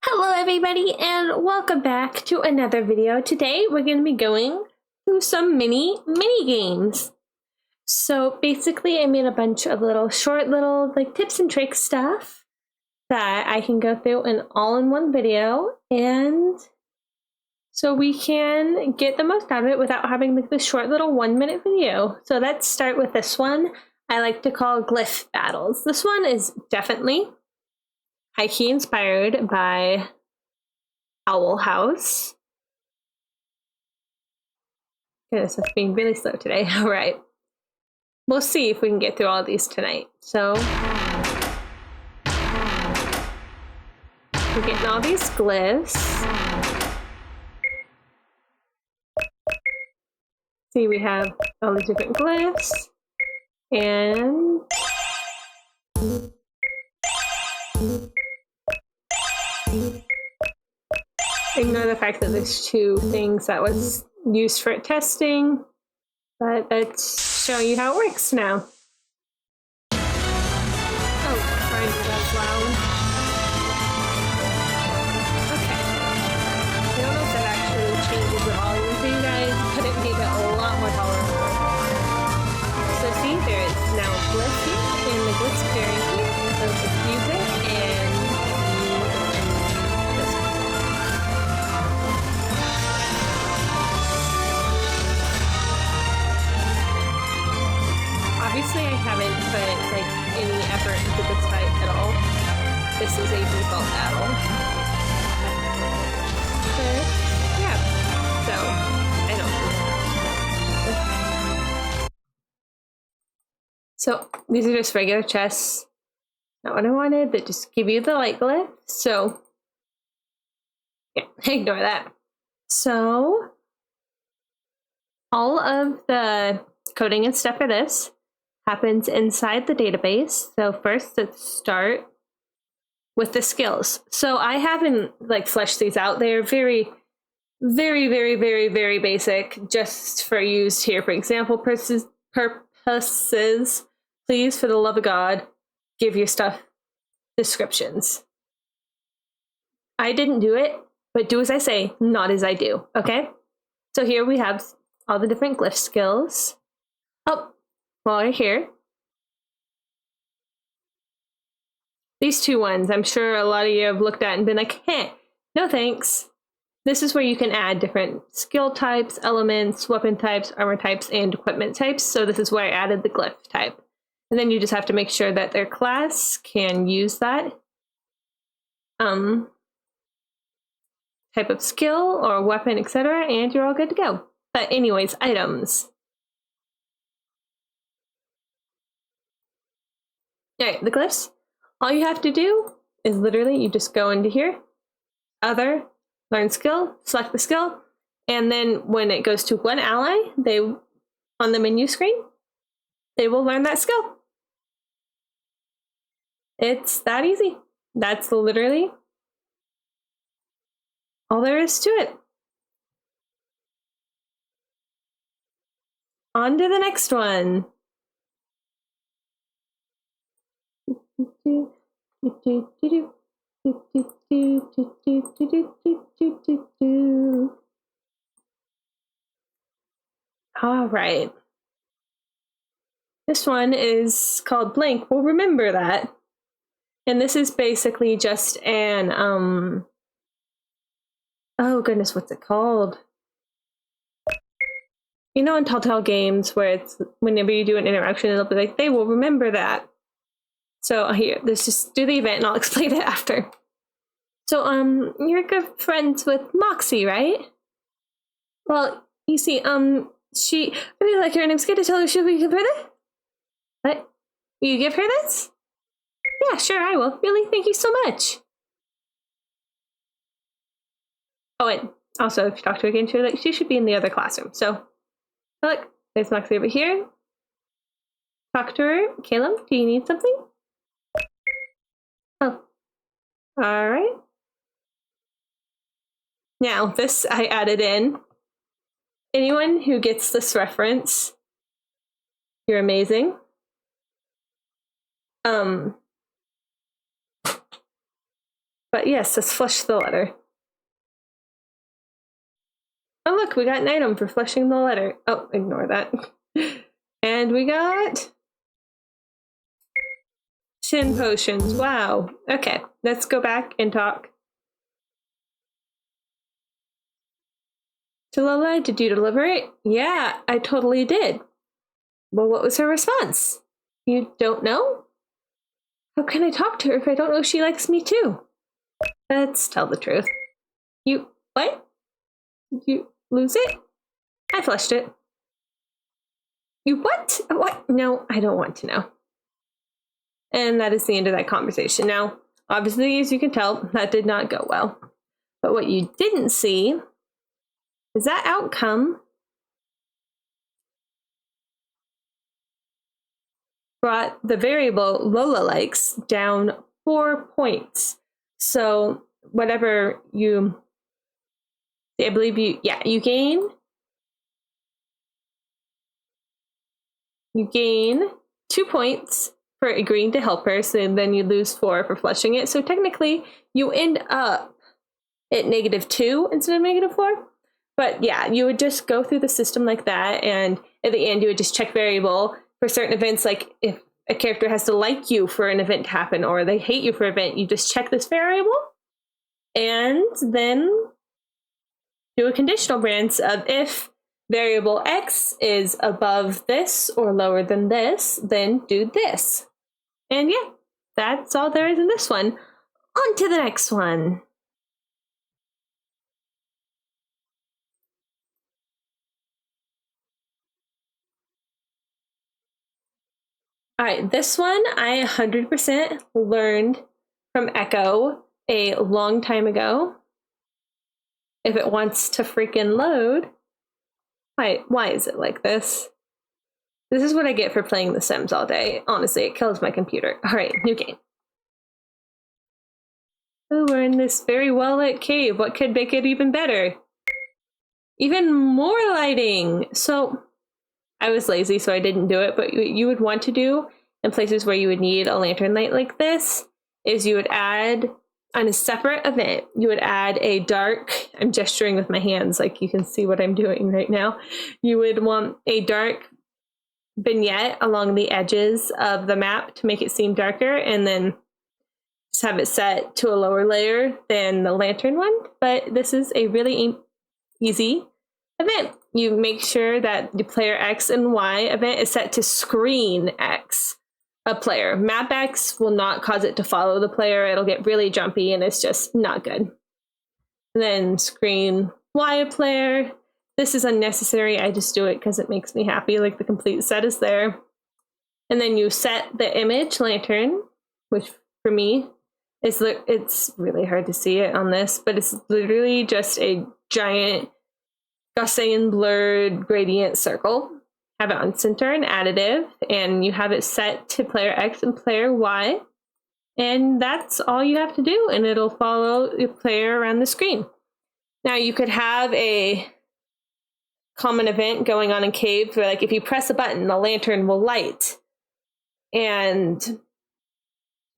Hello everybody and welcome back to another video. Today we're going to be going through some mini games. So basically I made a bunch of short like tips and tricks stuff that I can go through in all-in-one video, and so we can get the most out of it without having like this short little 1-minute video. So let's start with this one I like to call Glyph battles. This one is definitely high-key inspired by Owl House. Goodness, it's being really slow today. All right. We'll see if we can get through all these tonight. So we're getting all these glyphs. See, we have all the different glyphs. And ignore the fact that there's two things that was used for testing, but let's show you how it works now. Oh, sorry, that's loud. Okay. I don't know if that actually changes the volume for you guys, but it made it a lot more tolerable. So see, there is now a glyph here, and the glyph's appearing here. So just use it, and obviously I haven't put like any effort into this fight at all. This is a default battle. But yeah, so I don't. So these are just regular chests. Not what I wanted, but just give you the light glyph. So yeah, ignore that. So all of the coding and stuff for this happens inside the database. So first, let's start with the skills. So I haven't like fleshed these out. They're very basic, just for use here for example purposes. Please, for the love of God, give your stuff descriptions. I didn't do it, but do as I say, not as I do. Okay. So here we have all the different glyph skills. Oh, while you're here, these two ones, I'm sure a lot of you have looked at and been like, no thanks. This is where you can add different skill types, elements, weapon types, armor types, and equipment types. So this is where I added the glyph type. And then you just have to make sure that their class can use that type of skill or weapon, etc., and you're all good to go. But anyways, items. All right, the glyphs. All you have to do is literally you just go into here, other, learn skill, select the skill, and then when it goes to one ally, they on the menu screen, they will learn that skill. It's that easy. That's literally all there is to it. On to the next one. All right. This one is called blank. We'll remember that. And this is basically just an oh goodness, what's it called? You know, in Telltale games where it's whenever you do an interaction, it'll be like, they will remember that. So here, let's just do the event and I'll explain it after. So you're good friends with Moxie, right? Well, you see, she really like her and I'm scared to tell her she'll give her this. What? Will you give her this? Yeah, sure, I will. Really? Thank you so much. Oh, and also, if you talk to her again, she should be in the other classroom. So, look, there's Moxie over here. Talk to her. Caleb, do you need something? Oh. All right. Now, this I added in. Anyone who gets this reference, you're amazing. But yes, let's flush the letter. Oh look, we got an item for flushing the letter. Oh, ignore that. And we got Shin potions. Wow. Okay, let's go back and talk to Lola. Did you deliver it? Yeah, I totally did. Well, what was her response? You don't know? How can I talk to her if I don't know she likes me too? Let's tell the truth. You, what? Did you lose it? I flushed it. You what? What? No, I don't want to know. And that is the end of that conversation. Now, obviously, as you can tell, that did not go well. But what you didn't see is that outcome brought the variable Lola likes down 4 points. So whatever you, I believe you gain 2 points for agreeing to help her, so then you lose 4 for flushing it. So technically you end up at -2 instead of -4. But yeah, you would just go through the system like that, and at the end you would just check variable for certain events. Like if a character has to like you for an event to happen, or they hate you for an event, you just check this variable and then do a conditional branch of if variable X is above this or lower than this, then do this. And yeah, that's all there is in this one. On to the next one. All right, this one I 100% learned from Echo a long time ago. If it wants to freaking load, why is it like this? This is what I get for playing The Sims all day. Honestly, it kills my computer. All right, new game. Oh, we're in this very well-lit cave. What could make it even better? Even more lighting. So I was lazy, so I didn't do it, but you would want to do in places where you would need a lantern light like this is you would add on a separate event, you would add a dark, I'm gesturing with my hands like you can see what I'm doing right now. You would want a dark vignette along the edges of the map to make it seem darker, and then just have it set to a lower layer than the lantern one. But this is a really easy event. You make sure that the player X and Y event is set to screen X a player. Map X will not cause it to follow the player. It'll get really jumpy and it's just not good. And then screen Y a player. This is unnecessary. I just do it because it makes me happy. Like the complete set is there. And then you set the image lantern, which for me is, it's really hard to see it on this, but it's literally just a giant Gaussian blurred gradient circle. Have it on center and additive, and you have it set to player X and player Y. And that's all you have to do, and it'll follow the player around the screen. Now you could have a common event going on in caves where, like, if you press a button, the lantern will light, and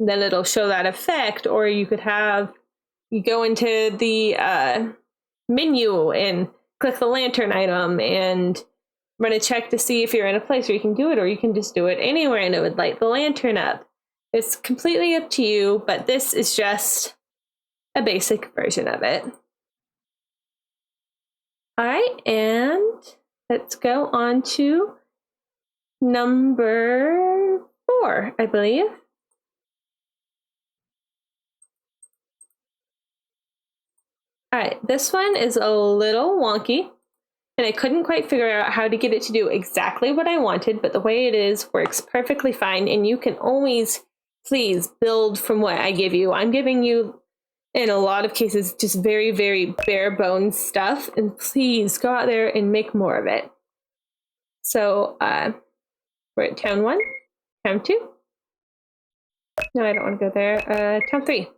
then it'll show that effect. Or you could have, you go into the menu and click the lantern item and run a check to see if you're in a place where you can do it, or you can just do it anywhere and it would light the lantern up. It's completely up to you, but this is just a basic version of it. All right, and let's go on to number 4, I believe. All right, this one is a little wonky, and I couldn't quite figure out how to get it to do exactly what I wanted, but the way it is works perfectly fine, and you can always, please, build from what I give you. I'm giving you, in a lot of cases, just very, very bare bones stuff, and please go out there and make more of it. So we're at town 1, town 2. No, I don't want to go there. Town 3.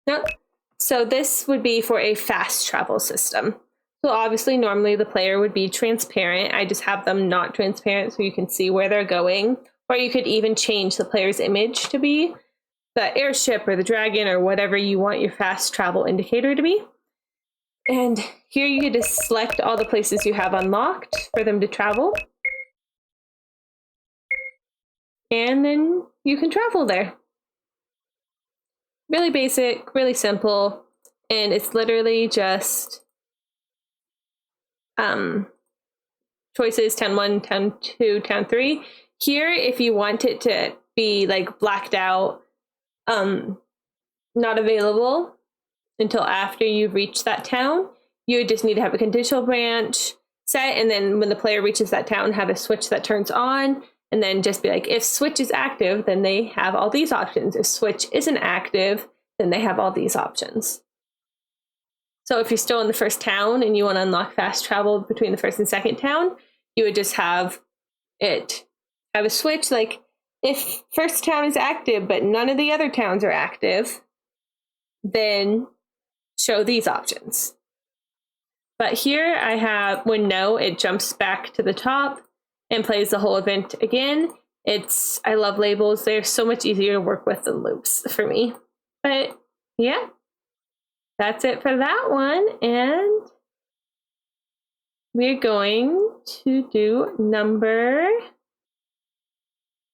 No. So this would be for a fast travel system. So obviously, normally the player would be transparent. I just have them not transparent so you can see where they're going. Or you could even change the player's image to be the airship or the dragon or whatever you want your fast travel indicator to be. And here you can just select all the places you have unlocked for them to travel. And then you can travel there. Really basic, really simple, and it's literally just choices, town 1, town 2, town 3. Here, if you want it to be like blacked out, not available until after you've reached that town, you would just need to have a conditional branch set, and then when the player reaches that town, have a switch that turns on, and then just be like, if switch is active, then they have all these options. If switch isn't active, then they have all these options. So if you're still in the first town and you want to unlock fast travel between the first and second town, you would just have it have a switch. Like if first town is active, but none of the other towns are active, then show these options. But here I have, when no, it jumps back to the top and plays the whole event again. I love labels. They're so much easier to work with than loops for me. But yeah, that's it for that one. And we're going to do number,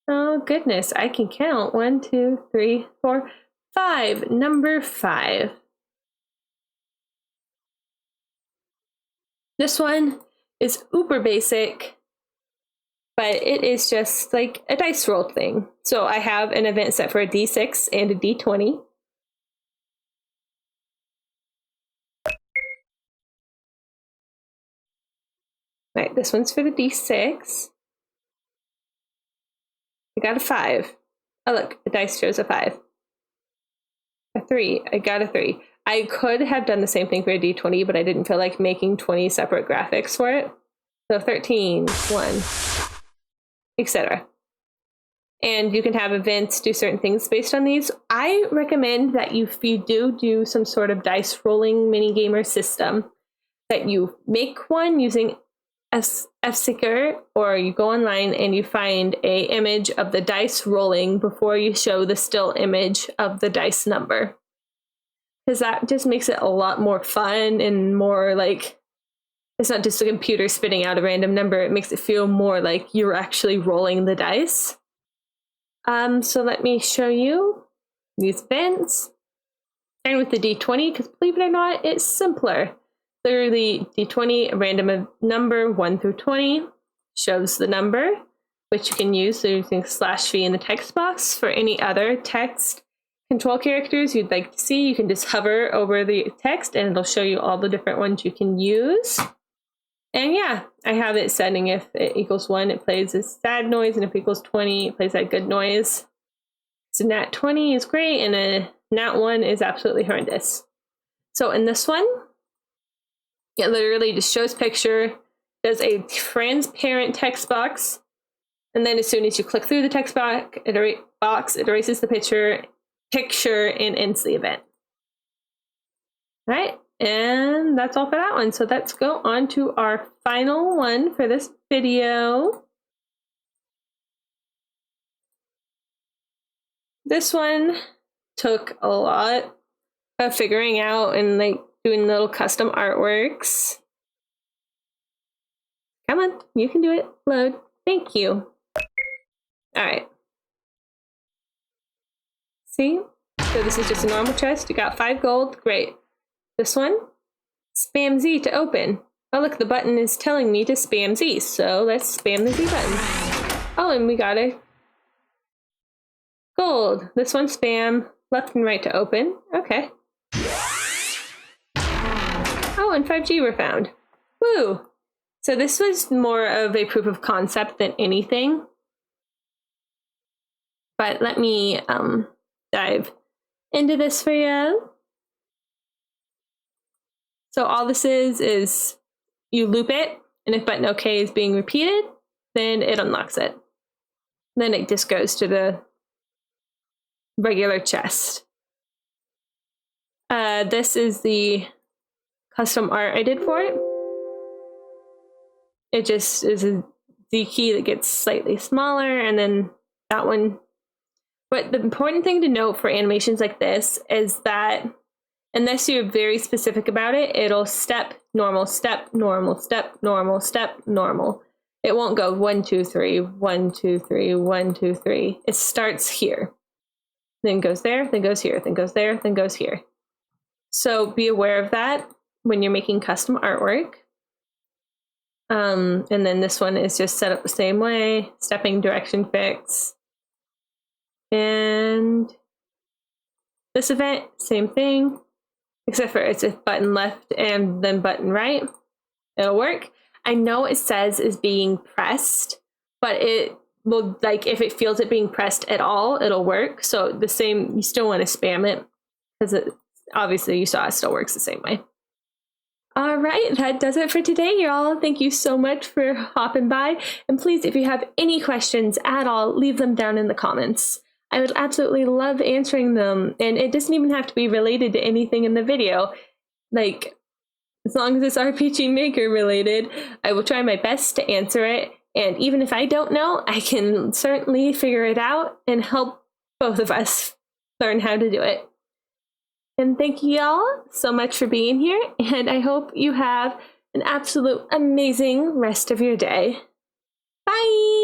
oh goodness, I can count. 1, 2, 3, 4, 5. Number 5. This one is uber basic, but it is just like a dice roll thing. So I have an event set for a D6 and a D20. Right, this one's for the D6. I got a 5. Oh look, the dice shows a 5. A 3, I got a 3. I could have done the same thing for a D20, but I didn't feel like making 20 separate graphics for it. So 13, 1, etc. And you can have events do certain things based on these. I recommend that if you do some sort of dice rolling minigamer system, that you make one using F-Seeker, or you go online and you find a image of the dice rolling before you show the still image of the dice number. Because that just makes it a lot more fun and more like, it's not just a computer spitting out a random number. It makes it feel more like you're actually rolling the dice. So let me show you these events. Starting with the D20, because believe it or not, it's simpler. Literally, D20, a random number 1 through 20, shows the number, which you can use using /v in the text box. For any other text control characters you'd like to see, you can just hover over the text and it'll show you all the different ones you can use. And yeah, I have it setting if it equals 1, it plays a sad noise, and if it equals 20, it plays that good noise. So nat 20 is great, and a nat 1 is absolutely horrendous. So in this one, it literally just shows picture, does a transparent text box, and then as soon as you click through the text box, it erases the picture, and ends the event. All right, and that's all for that one. So let's go on to our final one for this video. This one took a lot of figuring out and like doing little custom artworks. Come on, you can do it. Load. Thank you. All right. See? So this is just a normal chest. You got 5 gold. Great. This one, spam Z to open. Oh, look, the button is telling me to spam Z. So let's spam the Z button. Oh, and we got a gold. This one, spam left and right to open. Okay. Oh, and 5G were found. Woo! So this was more of a proof of concept than anything. But let me dive into this for you. So all this is you loop it, and if button OK is being repeated, then it unlocks it. Then it just goes to the regular chest. This is the custom art I did for it. It just is a Z key that gets slightly smaller, and then that one But the important thing to note for animations like this is that unless you're very specific about it, it'll step, normal, step, normal, step, normal, step, normal. It won't go 1, 2, 3, 1, 2, 3, 1, 2, 3. It starts here, then goes there, then goes here, then goes there, then goes here. So be aware of that when you're making custom artwork. And then this one is just set up the same way, stepping, direction, fix. And this event, same thing, except for it's a button left and then button right. It'll work. I know it says is being pressed, but it will, like, if it feels it being pressed at all, it'll work. So the same, you still want to spam it because it, obviously you saw it still works the same way. All right, that does it for today, y'all. Thank you so much for hopping by. And please, if you have any questions at all, leave them down in the comments. I would absolutely love answering them. And it doesn't even have to be related to anything in the video. Like, as long as it's RPG Maker related, I will try my best to answer it. And even if I don't know, I can certainly figure it out and help both of us learn how to do it. And thank you all so much for being here. And I hope you have an absolute amazing rest of your day. Bye!